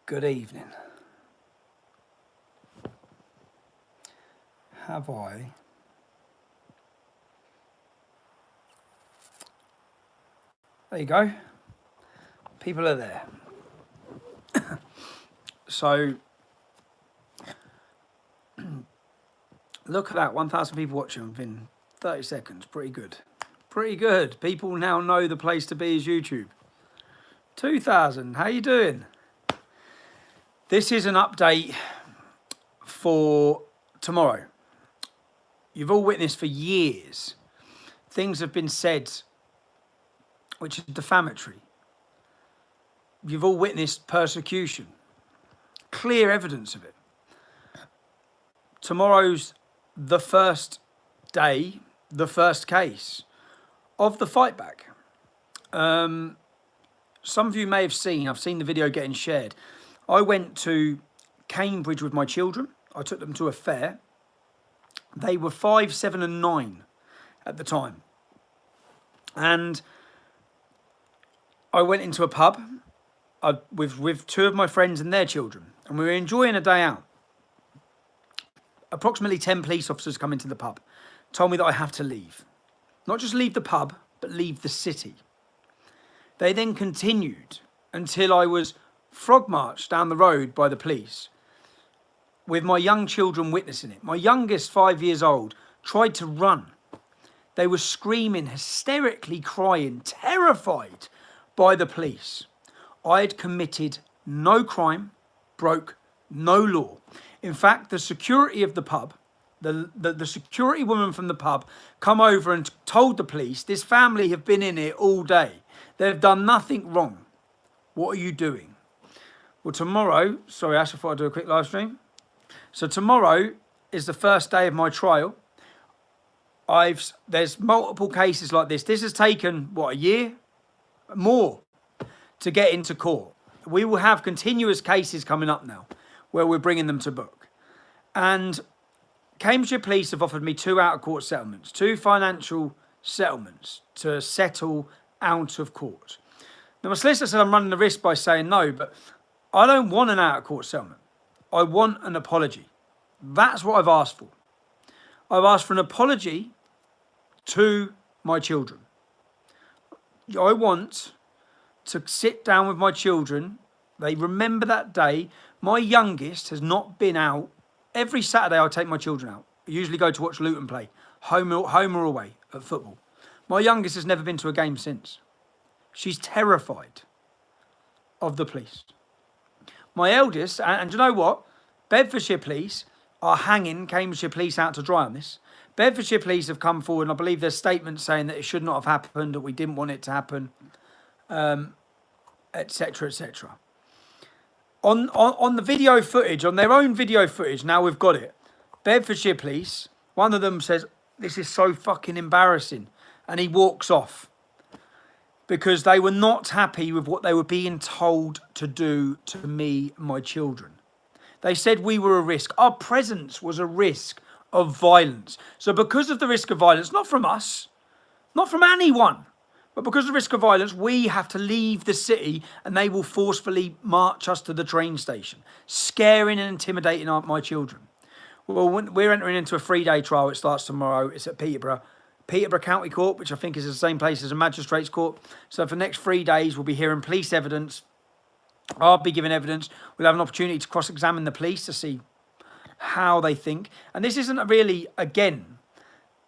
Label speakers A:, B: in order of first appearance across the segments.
A: Good evening. Have I there you go. People are there. So look at that, 1,000 people watching within 30 seconds. Pretty good. Pretty good. People now know the place to be is YouTube. 2,000, how you doing? This is an update for tomorrow. You've all witnessed for years things have been said which is defamatory. You've all witnessed persecution, clear evidence of it. Tomorrow's the first day, the first case of the fight back. Some of you may have seen, I've seen the video getting shared. I went to Cambridge with my children. I took them to a fair. They were 5, 7 and 9 at the time. And I went into a pub with two of my friends and their children. And we were enjoying a day out. Approximately 10 police officers come into the pub, told me that I have to leave. Not just leave the pub, but leave the city. They then continued until I was frog marched down the road by the police with my young children witnessing it. My youngest, 5 years old, tried to run. They were screaming, hysterically crying, terrified by the police. I had committed no crime, broke no law. In fact, the security of the pub, the security woman from the pub, come over and told the police, this family have been in here all day. They've done nothing wrong. What are you doing? Well, tomorrow, sorry Ash, I thought I'd do a quick live stream. So tomorrow is the first day of my trial. There's multiple cases like this. This has taken, what, a year? More to get into court. We will have continuous cases coming up now where we're bringing them to book. And Cambridgeshire Police have offered me 2 out-of-court settlements, 2 financial settlements to settle out of court. Now, my solicitor said I'm running the risk by saying no, but I don't want an out-of-court settlement. I want an apology. That's what I've asked for. I've asked for an apology to my children. I want to sit down with my children. They remember that day. My youngest has not been out. Every Saturday I take my children out. I usually go to watch Luton play, home or away at football. My youngest has never been to a game since. She's terrified of the police. My eldest, and you know what? Bedfordshire Police are hanging Cambridgeshire Police out to dry on this. Bedfordshire Police have come forward, and I believe there's statements saying that it should not have happened, that we didn't want it to happen, etc., etc. On the video footage, on their own video footage, now we've got it. Bedfordshire Police, one of them says, this is so fucking embarrassing. And he walks off because they were not happy with what they were being told to do to me and my children. They said we were a risk. Our presence was a risk of violence. So because of the risk of violence, not from us, not from anyone, but because of the risk of violence, we have to leave the city and they will forcefully march us to the train station, scaring and intimidating my children. Well, we're entering into a 3-day trial. It starts tomorrow. It's at Peterborough County Court, which I think is the same place as a magistrate's court. So for the next 3 days, we'll be hearing police evidence. I'll be giving evidence. We'll have an opportunity to cross-examine the police to see how they think. And this isn't really, again,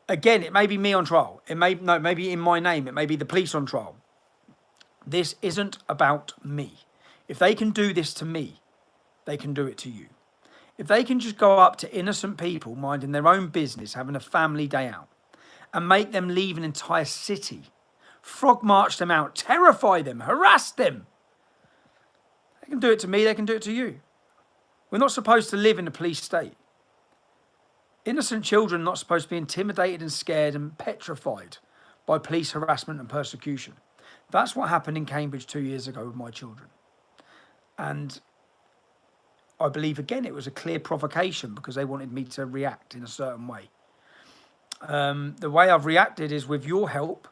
A: it may be me on trial. It may be in my name. It may be the police on trial. This isn't about me. If they can do this to me, they can do it to you. If they can just go up to innocent people minding their own business, having a family day out, and make them leave an entire city, frog march them out, terrify them, harass them, they can do it to me, they can do it to you. We're not supposed to live in a police state. Innocent children are not supposed to be intimidated and scared and petrified by police harassment and persecution. That's what happened in Cambridge 2 years ago with my children. And I believe, again, it was a clear provocation because they wanted me to react in a certain way. The way I've reacted is with your help,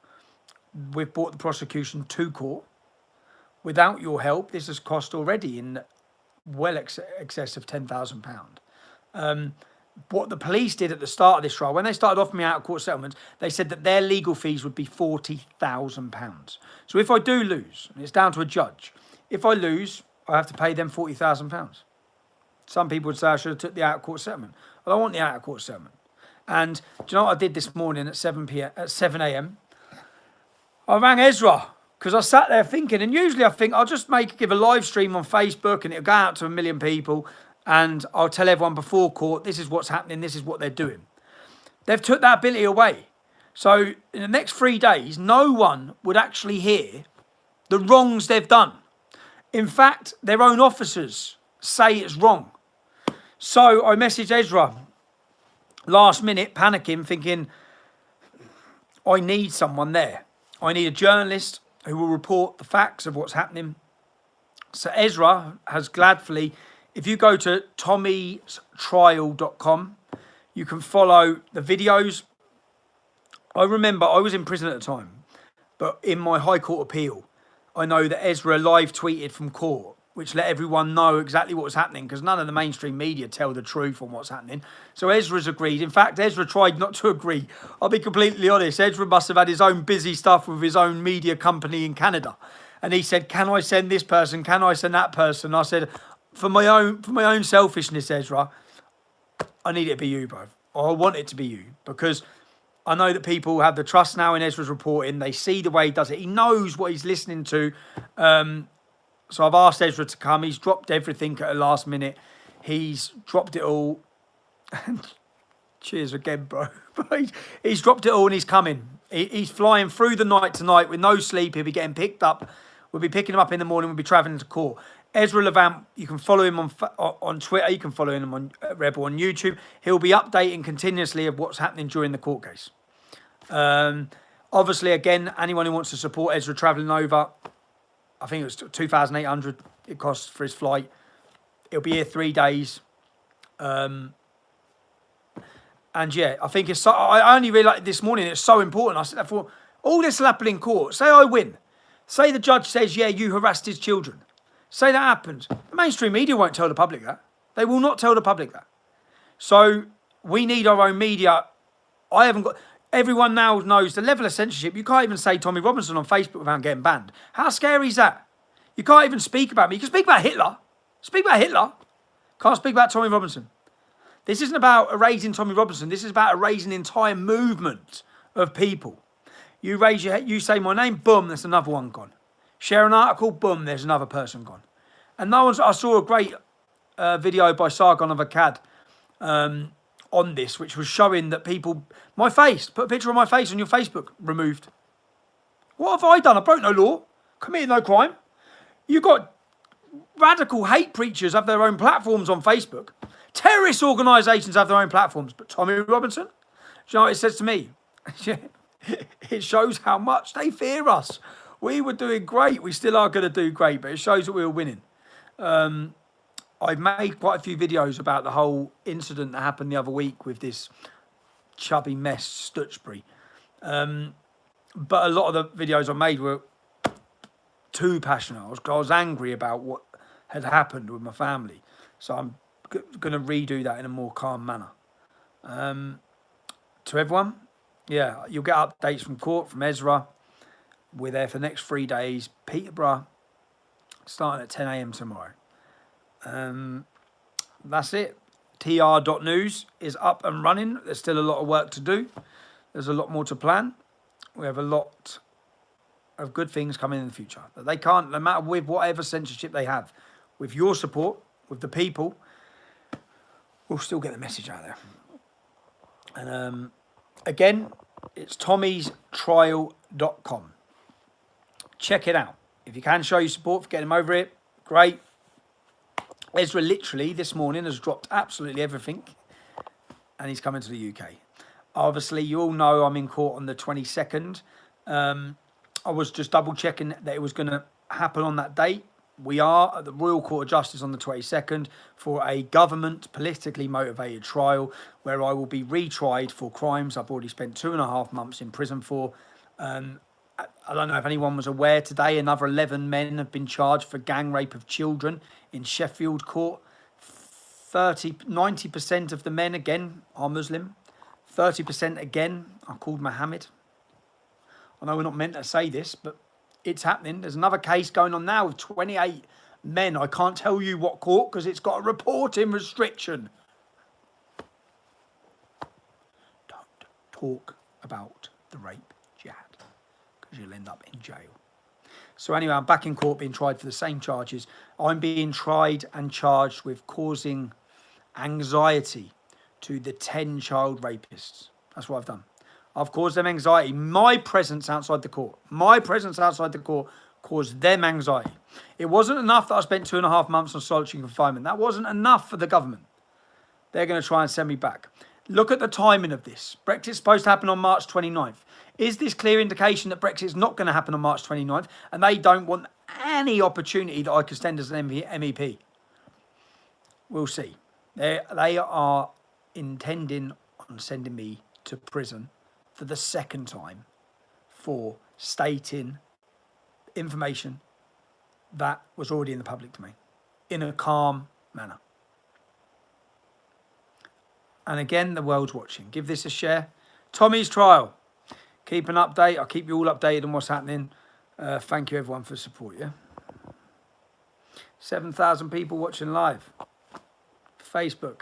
A: we've brought the prosecution to court. Without your help, this has cost already in well excess of £10,000. What the police did at the start of this trial, when they started offering me out-of-court settlements, they said that their legal fees would be £40,000. So if I do lose, and it's down to a judge, if I lose, I have to pay them £40,000. Some people would say I should have took the out-of-court settlement. I don't want the out-of-court settlement. And do you know what I did this morning at 7 a.m.? I rang Ezra because I sat there thinking, and usually I think I'll just give a live stream on Facebook and it'll go out to 1 million people. And I'll tell everyone before court, this is what's happening, this is what they're doing. They've took that ability away. So in the next 3 days, no one would actually hear the wrongs they've done. In fact, their own officers say it's wrong. So I messaged Ezra last minute, panicking, thinking, I need someone there. I need a journalist who will report the facts of what's happening. So Ezra has gladly... If you go to tommystrial.com, you can follow the videos. I remember I was in prison at the time, but in my High Court appeal, I know that Ezra live tweeted from court, which let everyone know exactly what was happening because none of the mainstream media tell the truth on what's happening. So Ezra's agreed. In fact, Ezra tried not to agree. I'll be completely honest. Ezra must have had his own busy stuff with his own media company in Canada. And he said, can I send this person? Can I send that person? I said... For my own selfishness, Ezra, I need it to be you, bro. Or I want it to be you because I know that people have the trust now in Ezra's reporting. They see the way he does it. He knows what he's listening to. So I've asked Ezra to come. He's dropped everything at the last minute. He's dropped it all. Cheers again, bro. He's dropped it all and he's coming. He's flying through the night tonight with no sleep. He'll be getting picked up. We'll be picking him up in the morning. We'll be travelling to court. Ezra Levant, you can follow him on Twitter. You can follow him on Rebel on YouTube. He'll be updating continuously of what's happening during the court case. Obviously, again, anyone who wants to support Ezra travelling over, I think it was $2,800 it costs for his flight. He'll be here 3 days. And yeah, I think it's so, I only realised this morning it's so important. I said, I thought, all this will happen in court. Say I win. Say the judge says, yeah, you harassed his children. Say that happens. The mainstream media won't tell the public that. They will not tell the public that. So we need our own media. I haven't got... Everyone now knows the level of censorship. You can't even say Tommy Robinson on Facebook without getting banned. How scary is that? You can't even speak about me. You can speak about Hitler. Speak about Hitler. Can't speak about Tommy Robinson. This isn't about erasing Tommy Robinson. This is about erasing an entire movement of people. You say my name, boom, there's another one gone. Share an article, boom, there's another person gone. And no one's... I saw a great video by Sargon of Akkad on this, which was showing that people... My face, put a picture of my face on your Facebook, removed. What have I done? I broke no law, committed no crime. You got radical hate preachers have their own platforms on Facebook. Terrorist organisations have their own platforms. But Tommy Robinson, do you know what it says to me? It shows how much they fear us. We were doing great. We still are going to do great, but it shows that we were winning. I've made quite a few videos about the whole incident that happened the other week with this chubby mess, Stutchbury. But a lot of the videos I made were too passionate. I was angry about what had happened with my family. So I'm going to redo that in a more calm manner. To everyone, yeah, you'll get updates from court, from Ezra. We're there for the next 3 days. Peterborough, starting at 10 a.m. tomorrow. That's it. TR.news is up and running. There's still a lot of work to do. There's a lot more to plan. We have a lot of good things coming in the future. But they can't, no matter with whatever censorship they have, with your support, with the people, we'll still get the message out there. And again, it's tommystrial.com. Check it out. If you can show your support for getting him over it, great. Ezra literally this morning has dropped absolutely everything and he's coming to the UK. Obviously, you all know I'm in court on the 22nd. I was just double checking that it was going to happen on that date. We are at the Royal Court of Justice on the 22nd for a government politically motivated trial where I will be retried for crimes I've already spent 2.5 months in prison for. I don't know if anyone was aware today, another 11 men have been charged for gang rape of children in Sheffield court. 90% of the men, again, are Muslim. 30% again are called Mohammed. I know we're not meant to say this, but it's happening. There's another case going on now with 28 men. I can't tell you what court because it's got a reporting restriction. Don't talk about the rape jihad because you'll end up in jail. So anyway, I'm back in court being tried for the same charges. I'm being tried and charged with causing anxiety to the 10 child rapists. That's what I've done. I've caused them anxiety. My presence outside the court caused them anxiety. It wasn't enough that I spent 2.5 months on solitary confinement. That wasn't enough for the government. They're going to try and send me back. Look at the timing of this. Brexit's supposed to happen on March 29th. Is this clear indication that Brexit's not going to happen on March 29th and they don't want any opportunity that I could stand as an MEP? We'll see. They are intending on sending me to prison for the second time for stating information that was already in the public domain in a calm manner. And again, the world's watching. Give this a share. Tommy's trial. Keep an update. I'll keep you all updated on what's happening. Thank you everyone for support, yeah? 7,000 people watching live. Facebook.